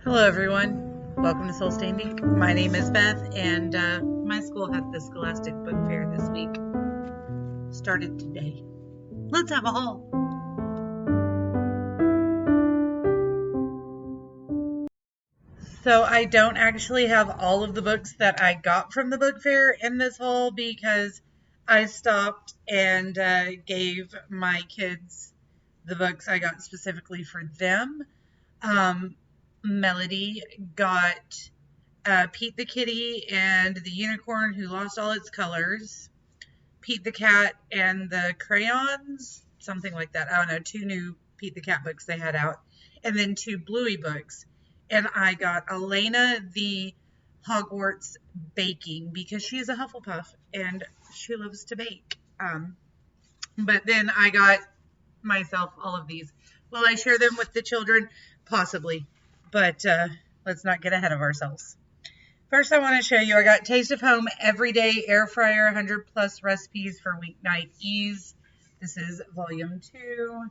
Hello, everyone. Welcome to Soul Standing. My name is Beth, and my school had the Scholastic Book Fair this week. Started today. Let's have a haul. So I don't actually have all of the books that I got from the book fair in this haul because I stopped and gave my kids the books I got specifically for them. Melody got Pete the Kitty and the Unicorn Who Lost All Its Colors, Pete the Cat and the Crayons, something like that. I don't know, 2 new Pete the Cat books they had out, and then 2 Bluey books. And I got Elena the Hogwarts Baking because she is a Hufflepuff and she loves to bake. But then I got myself all of these. Will I share them with the children? Possibly. But let's not get ahead of ourselves. First, I want to show you, I got Taste of Home Everyday Air Fryer 100 Plus Recipes for Weeknight Ease. This is volume 2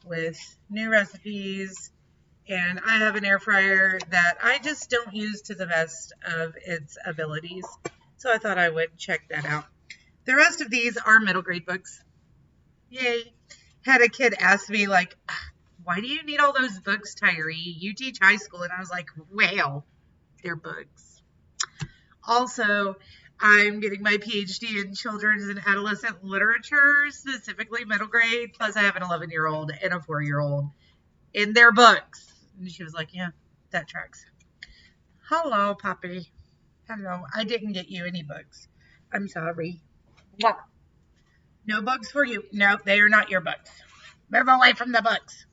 with new recipes. And I have an air fryer that I just don't use to the best of its abilities. So I thought I would check that out. The rest of these are middle grade books. Yay. Had a kid ask me, like, why do you need all those books, Tyree? You teach high school. And I was like, well, they're books. Also, I'm getting my PhD in children's and adolescent literature, specifically middle grade. Plus, I have an 11-year-old and a 4-year-old in their books. And she was like, yeah, that tracks. Hello, puppy. Hello. I didn't get you any books. I'm sorry. No books for you. No, they are not your books. Move away from the books.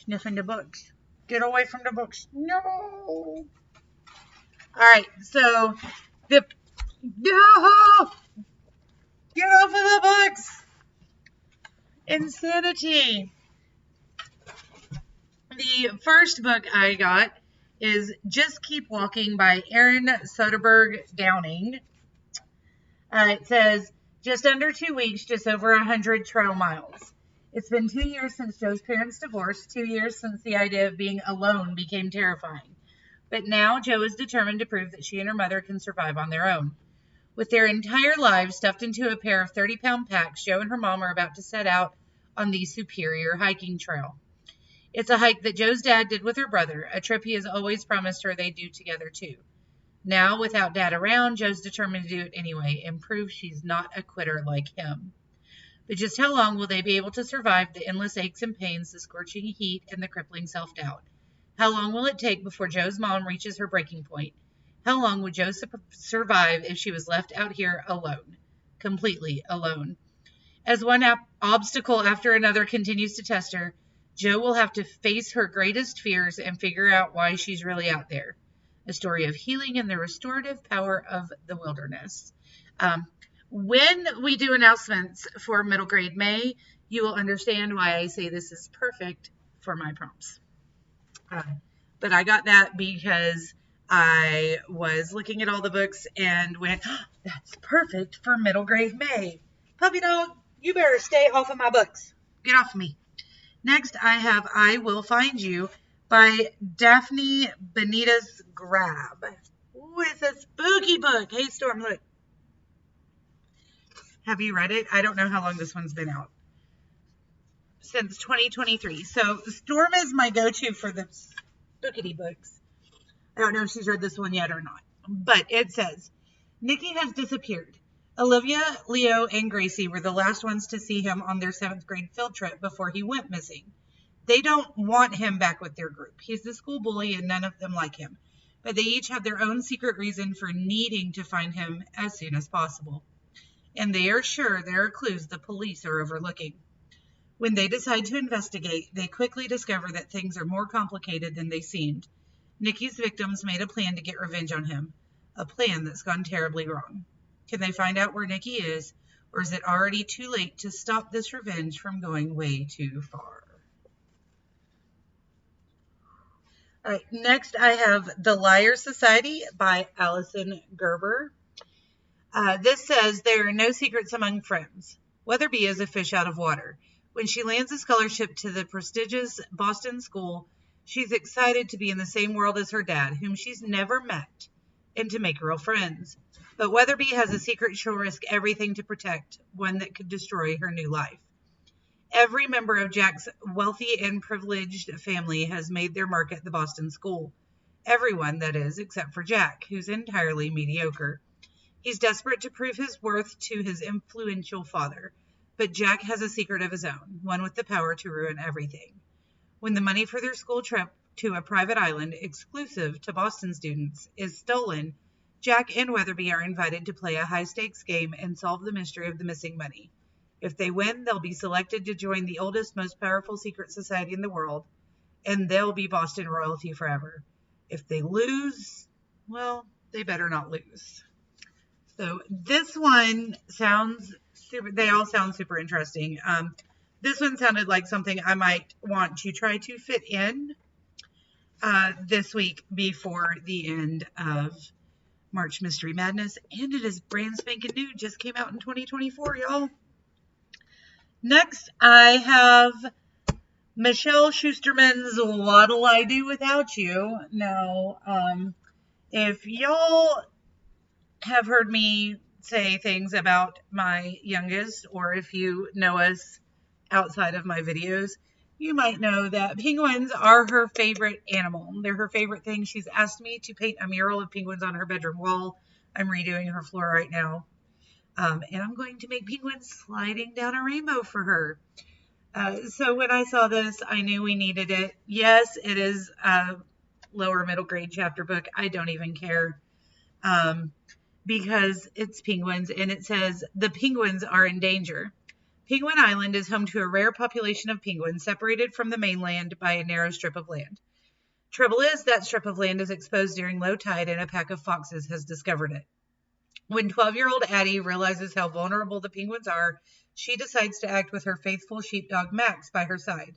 Sniffing the books. Get away from the books. No. All right, so no, get off of the books. Insanity. The first book I got is Just Keep Walking by Erin Soderbergh Downing. It says, just under 2 weeks, just over 100 trail miles. It's been 2 years since Joe's parents divorced, 2 years since the idea of being alone became terrifying. But now Joe is determined to prove that she and her mother can survive on their own. With their entire lives stuffed into a pair of 30-pound packs, Joe and her mom are about to set out on the Superior hiking trail. It's a hike that Joe's dad did with her brother, a trip he has always promised her they'd do together too. Now, without Dad around, Joe's determined to do it anyway and prove she's not a quitter like him. But just how long will they be able to survive the endless aches and pains, the scorching heat, and the crippling self-doubt? How long will it take before Joe's mom reaches her breaking point? How long would Joe survive if she was left out here alone? Completely alone. As one obstacle after another continues to test her, Joe will have to face her greatest fears and figure out why she's really out there. A story of healing and the restorative power of the wilderness. When we do announcements for middle grade May, you will understand why I say this is perfect for my prompts. But I got that because I was looking at all the books and went, oh, that's perfect for middle grade May. Puppy dog, you better stay off of my books. Get off me. Next, I have I Will Find You by Daphne Benitez Grab. Ooh, it's a spooky book. Hey, Storm, look. Have you read it? I don't know how long this one's been out. Since 2023. So Storm is my go-to for the spookity books. I don't know if she's read this one yet or not. But it says, Nikki has disappeared. Olivia, Leo, and Gracie were the last ones to see him on their 7th grade field trip before he went missing. They don't want him back with their group. He's the school bully and none of them like him. But they each have their own secret reason for needing to find him as soon as possible. And they are sure there are clues the police are overlooking. When they decide to investigate, they quickly discover that things are more complicated than they seemed. Nikki's victims made a plan to get revenge on him, a plan that's gone terribly wrong. Can they find out where Nikki is, or is it already too late to stop this revenge from going way too far? All right, next I have The Liar Society by Allison Gerber. This says, there are no secrets among friends. Weatherby is a fish out of water. When she lands a scholarship to the prestigious Boston school, She's excited to be in the same world as her dad, whom she's never met, and to make real friends. But Weatherby has a secret she'll risk everything to protect, one that could destroy her new life. Every member of Jack's wealthy and privileged family has made their mark at the Boston school. Everyone, that is, except for Jack, who's entirely mediocre. He's desperate to prove his worth to his influential father, but Jack has a secret of his own, one with the power to ruin everything. When the money for their school trip to a private island exclusive to Boston students is stolen, Jack and Weatherby are invited to play a high-stakes game and solve the mystery of the missing money. If they win, they'll be selected to join the oldest, most powerful secret society in the world, and they'll be Boston royalty forever. If they lose, well, they better not lose. So this one sounds super, they all sound super interesting. This one sounded like something I might want to try to fit in this week before the end of March Mystery Madness. And it is brand spanking new. Just came out in 2024, y'all. Next, I have Michelle Schusterman's What'll I Do Without You. Now, if y'all have heard me say things about my youngest, or if you know us outside of my videos, you might know that penguins are her favorite animal. They're her favorite thing. She's asked me to paint a mural of penguins on her bedroom wall. I'm redoing her floor right now. And I'm going to make penguins sliding down a rainbow for her. So when I saw this, I knew we needed it. Yes, it is a lower middle grade chapter book. I don't even care. Because it's penguins, and it says the penguins are in danger. Penguin Island is home to a rare population of penguins separated from the mainland by a narrow strip of land. Trouble is, that strip of land is exposed during low tide, and a pack of foxes has discovered it. When 12-year-old Addie realizes how vulnerable the penguins are, she decides to act with her faithful sheepdog Max by her side.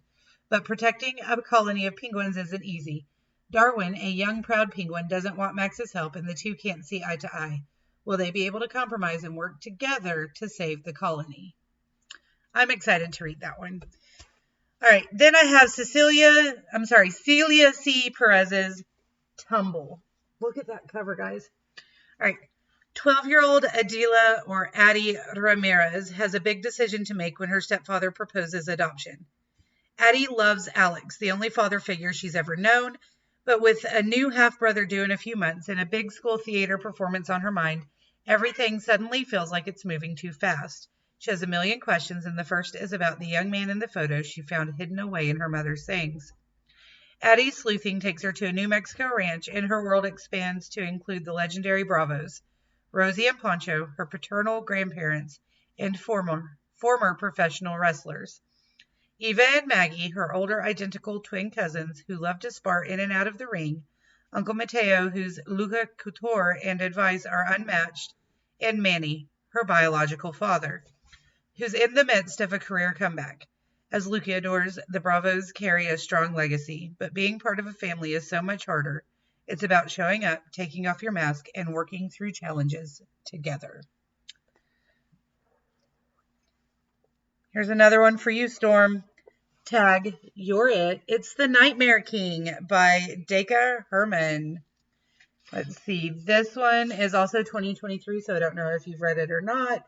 But protecting a colony of penguins isn't easy. Darwin, a young, proud penguin, doesn't want Max's help, and the two can't see eye to eye. Will they be able to compromise and work together to save the colony? I'm excited to read that one. All right, then I have Celia C. Perez's Tumble. Look at that cover, guys. All right, 12-year-old Adela, or Addie Ramirez, has a big decision to make when her stepfather proposes adoption. Addie loves Alex, the only father figure she's ever known, but with a new half-brother due in a few months and a big school theater performance on her mind, everything suddenly feels like it's moving too fast. She has a million questions, and the first is about the young man in the photo she found hidden away in her mother's things. Addie's sleuthing takes her to a New Mexico ranch, and her world expands to include the legendary Bravos, Rosie and Pancho, her paternal grandparents, and former professional wrestlers. Eva and Maggie, her older identical twin cousins who love to spar in and out of the ring, Uncle Mateo, whose lucha couture and advice are unmatched, and Manny, her biological father, who's in the midst of a career comeback. As luchadors, the Bravos carry a strong legacy, but being part of a family is so much harder. It's about showing up, taking off your mask, and working through challenges together. Here's another one for you, Storm. Tag, you're it. It's The Nightmare King by Deka Herman. Let's see. This one is also 2023, so I don't know if you've read it or not,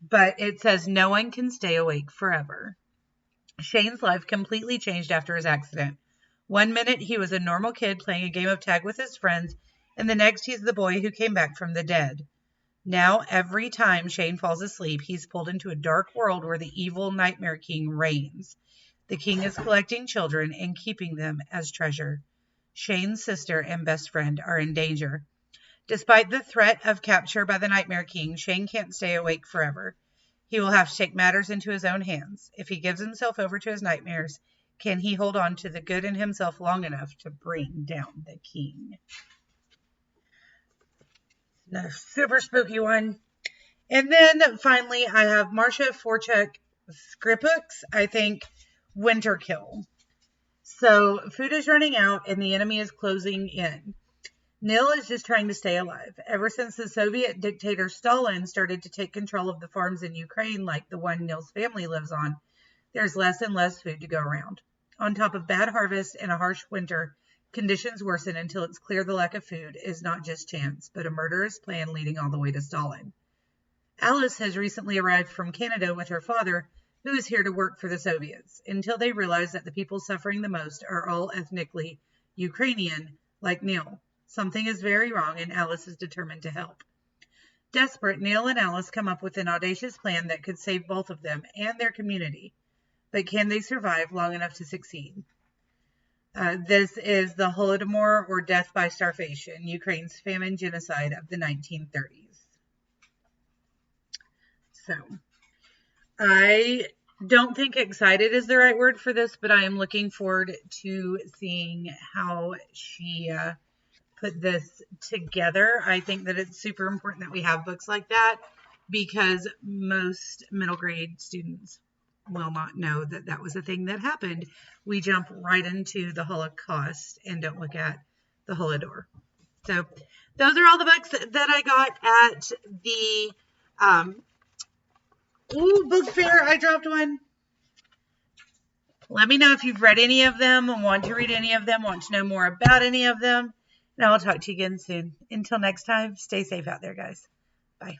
but it says no one can stay awake forever. Shane's life completely changed after his accident. One minute he was a normal kid playing a game of tag with his friends, and the next he's the boy who came back from the dead. Now, every time Shane falls asleep, he's pulled into a dark world where the evil Nightmare King reigns. The king is collecting children and keeping them as treasure. Shane's sister and best friend are in danger. Despite the threat of capture by the Nightmare King, Shane can't stay awake forever. He will have to take matters into his own hands. If he gives himself over to his nightmares, can he hold on to the good in himself long enough to bring down the king? A super spooky one. And then finally, I have Marcia Forchek Skripuk's, I think, Winter Kill. So food is running out and the enemy is closing in. Nil is just trying to stay alive. Ever since the Soviet dictator Stalin started to take control of the farms in Ukraine, like the one Nil's family lives on, there's less and less food to go around. On top of bad harvest and a harsh winter, conditions worsen until it's clear the lack of food is not just chance, but a murderous plan leading all the way to Stalin. Alice has recently arrived from Canada with her father, who is here to work for the Soviets, until they realize that the people suffering the most are all ethnically Ukrainian, like Neil. Something is very wrong, and Alice is determined to help. Desperate, Neil and Alice come up with an audacious plan that could save both of them and their community. But can they survive long enough to succeed? This is the Holodomor, or death by starvation, Ukraine's famine genocide of the 1930s. So, I don't think excited is the right word for this, but I am looking forward to seeing how she put this together. I think that it's super important that we have books like that, because most middle grade students will not know that that was a thing that happened. We jump right into the Holocaust and don't look at the Holodomor. So those are all the books that I got at the book fair. I dropped one. Let me know if you've read any of them, want to read any of them, want to know more about any of them. And I'll talk to you again soon. Until next time, stay safe out there, guys. Bye.